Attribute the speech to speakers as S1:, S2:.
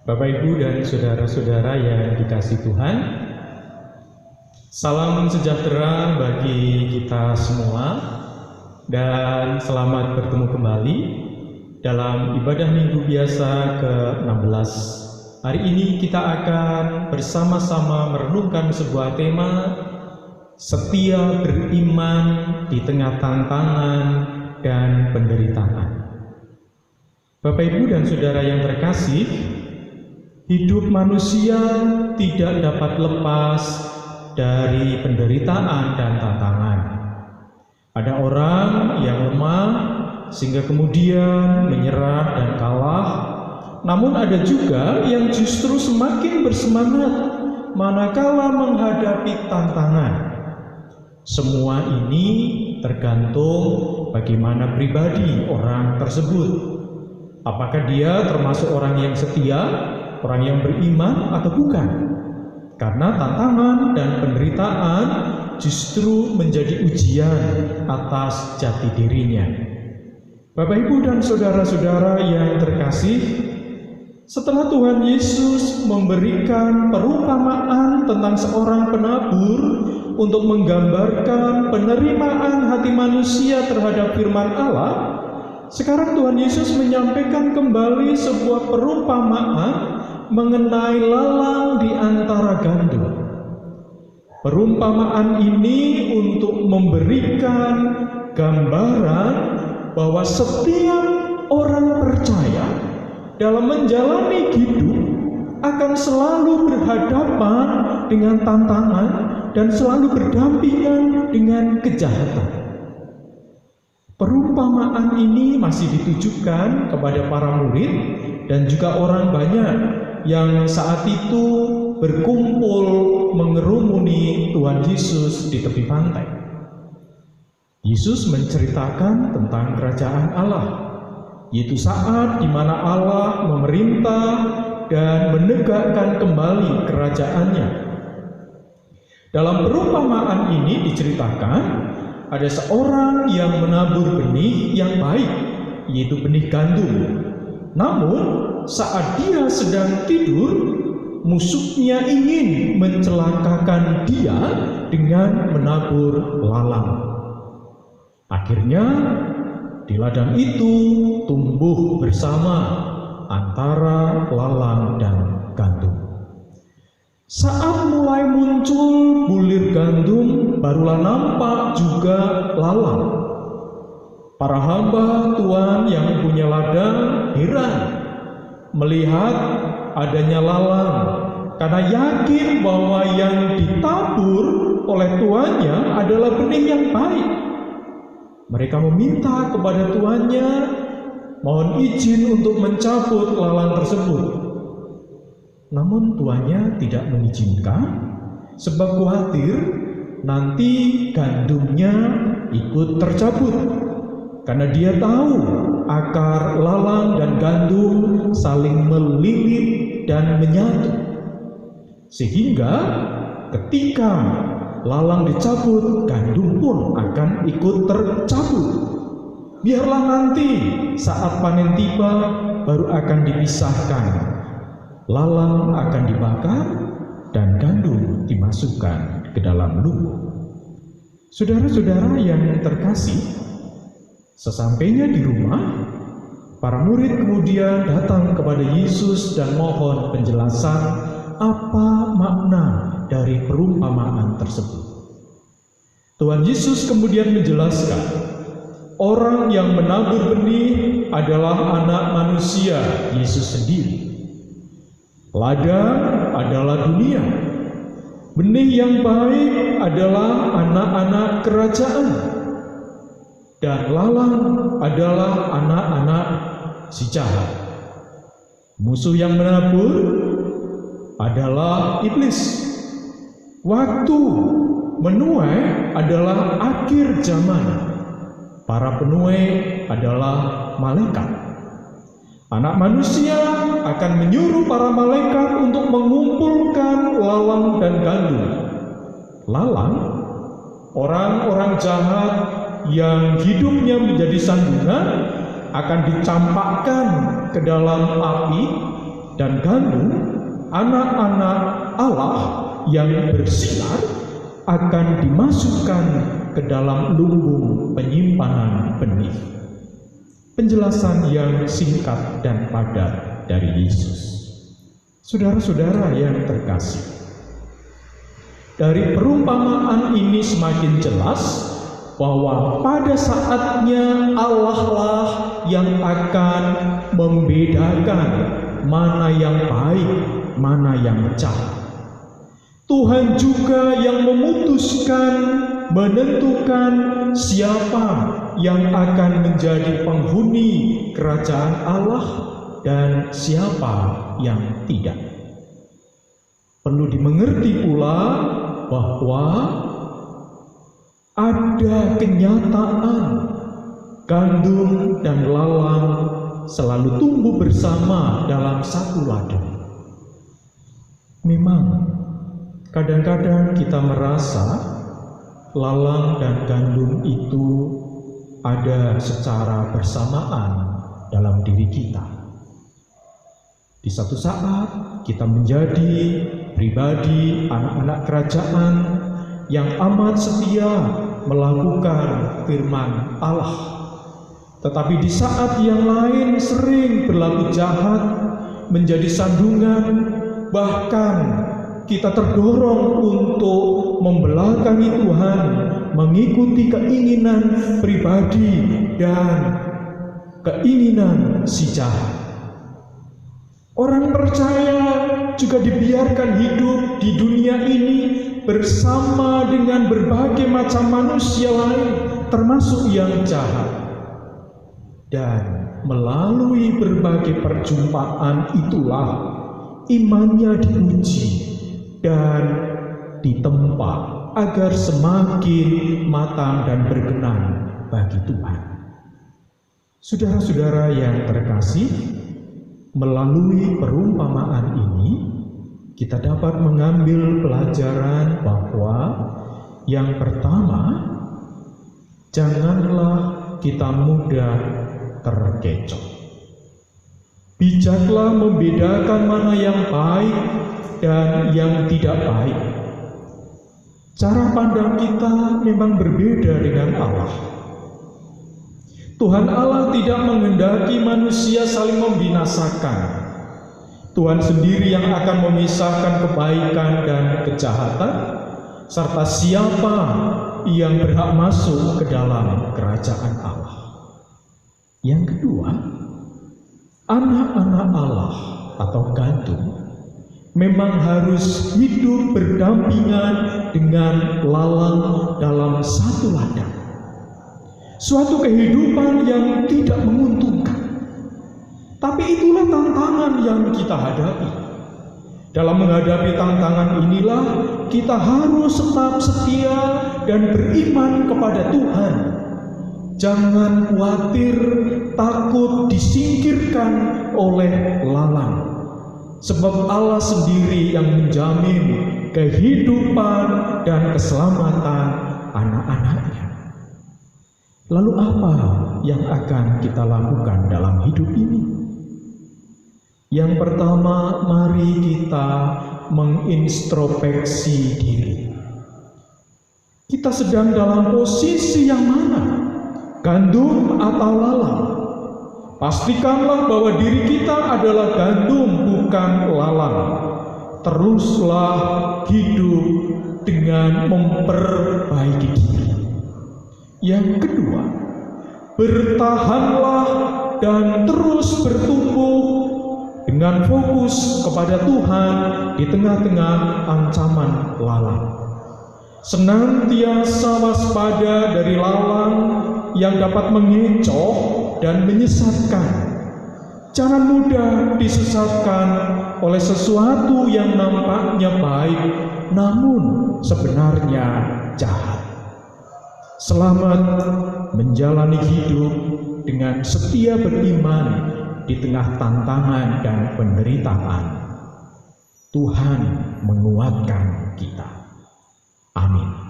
S1: Bapak, Ibu, dan saudara-saudara yang dikasihi Tuhan, salam sejahtera bagi kita semua dan selamat bertemu kembali dalam ibadah minggu biasa ke-16. Hari ini kita akan bersama-sama merenungkan sebuah tema, setia beriman di tengah tantangan dan penderitaan. Bapak, Ibu, dan saudara yang terkasih, hidup manusia tidak dapat lepas dari penderitaan dan tantangan. Ada orang yang lemah sehingga kemudian menyerah dan kalah, namun ada juga yang justru semakin bersemangat manakala menghadapi tantangan. Semua ini tergantung bagaimana pribadi orang tersebut. Apakah dia termasuk orang yang setia, orang yang beriman atau bukan? Karena tantangan dan penderitaan justru menjadi ujian atas jati dirinya. Bapak, Ibu, dan saudara-saudara yang terkasih, setelah Tuhan Yesus memberikan perumpamaan tentang seorang penabur untuk menggambarkan penerimaan hati manusia terhadap firman Allah, sekarang Tuhan Yesus menyampaikan kembali sebuah perumpamaan mengenai lalang di antara gandum. Perumpamaan ini untuk memberikan gambaran bahwa setiap orang percaya dalam menjalani hidup akan selalu berhadapan dengan tantangan dan selalu berdampingan dengan kejahatan. Perumpamaan ini masih ditujukan kepada para murid dan juga orang banyak yang saat itu berkumpul mengerumuni Tuhan Yesus di tepi pantai. Yesus menceritakan tentang kerajaan Allah, yaitu saat di mana Allah memerintah dan menegakkan kembali kerajaannya. Dalam perumpamaan ini diceritakan ada seorang yang menabur benih yang baik, yaitu benih gandum. Namun saat dia sedang tidur, musuhnya ingin mencelakakan dia dengan menabur lalang. Akhirnya di ladang itu tumbuh bersama antara lalang dan gandum. Saat mulai muncul bulir gandum, barulah nampak juga lalang. Para hamba Tuhan yang punya ladang heran melihat adanya lalang, karena yakin bahwa yang ditabur oleh tuannya adalah benih yang baik. Mereka meminta kepada tuannya, mohon izin untuk mencabut lalang tersebut. Namun tuannya tidak mengizinkan, sebab khawatir nanti gandumnya ikut tercabut. Karena dia tahu akar lalang dan gandum saling melilit dan menyatu. Sehingga ketika lalang dicabut, gandum pun akan ikut tercabut. Biarlah nanti saat panen tiba baru akan dipisahkan. Lalang akan dibakar dan gandum dimasukkan ke dalam lumbung. Saudara-saudara yang terkasih, sesampainya di rumah, para murid kemudian datang kepada Yesus dan mohon penjelasan apa makna dari perumpamaan tersebut. Tuhan Yesus kemudian menjelaskan, orang yang menabur benih adalah anak manusia, Yesus sendiri. Ladang adalah dunia. Benih yang baik adalah anak-anak kerajaan. Dan lalang adalah anak-anak si jahat. Musuh yang menabur adalah iblis. Waktu menuai adalah akhir zaman. Para penuai adalah malaikat. Anak manusia akan menyuruh para malaikat untuk mengumpulkan lalang dan gandum. Lalang, orang-orang jahat yang hidupnya menjadi sandungan, akan dicampakkan ke dalam api dan gandum, anak-anak Allah yang bersinar, akan dimasukkan ke dalam lumbung penyimpanan benih. Penjelasan yang singkat dan padat dari Yesus. Saudara-saudara yang terkasih, dari perumpamaan ini semakin jelas bahwa pada saatnya Allah lah yang akan membedakan mana yang baik, mana yang jahat. Tuhan juga yang memutuskan, menentukan siapa yang akan menjadi penghuni kerajaan Allah dan siapa yang tidak. Perlu dimengerti pula bahwa ada kenyataan gandum dan lalang selalu tumbuh bersama dalam satu ladang. Memang kadang-kadang kita merasa lalang dan gandum itu ada secara bersamaan dalam diri kita. Di satu saat kita menjadi pribadi anak-anak kerajaan yang amat setia melakukan firman Allah. Tetapi di saat yang lain sering berlaku jahat, menjadi sandungan, bahkan kita terdorong untuk membelakangi Tuhan, mengikuti keinginan pribadi dan keinginan si jahat. Orang percaya juga dibiarkan hidup di dunia ini bersama dengan berbagai macam manusia lain, termasuk yang jahat. Dan melalui berbagai perjumpaan itulah imannya diuji dan ditempa agar semakin matang dan berkenan bagi Tuhan. Saudara-saudara yang terkasih, melalui perumpamaan ini kita dapat mengambil pelajaran bahwa yang pertama, janganlah kita mudah terkecoh. Bijaklah membedakan mana yang baik dan yang tidak baik. Cara pandang kita memang berbeda dengan Allah. Tuhan Allah tidak menghendaki manusia saling membinasakan. Tuhan sendiri yang akan memisahkan kebaikan dan kejahatan, serta siapa yang berhak masuk ke dalam kerajaan Allah. Yang kedua, anak-anak Allah atau gandum memang harus hidup berdampingan dengan lalang dalam satu ladang. Suatu kehidupan yang tidak menguntungkan. Tapi itulah tantangan yang kita hadapi. Dalam menghadapi tantangan inilah kita harus tetap setia dan beriman kepada Tuhan. Jangan khawatir, takut disingkirkan oleh lalang. Sebab Allah sendiri yang menjamin kehidupan dan keselamatan anak-anaknya. Lalu apa yang akan kita lakukan dalam hidup ini? Yang pertama, mari kita mengintrospeksi diri. Kita sedang dalam posisi yang mana? Gandum atau lalang? Pastikanlah bahwa diri kita adalah gandum, bukan lalang. Teruslah hidup dengan memperbaiki diri. Yang kedua, bertahanlah dan terus bertumbuh dengan fokus kepada Tuhan di tengah-tengah ancaman lalang. Senantiasa waspada dari lalang yang dapat mengecoh dan menyesatkan. Jangan mudah disesatkan oleh sesuatu yang nampaknya baik, namun sebenarnya jahat. Selamat menjalani hidup dengan setia beriman di tengah tantangan dan penderitaan. Tuhan menguatkan kita. Amin.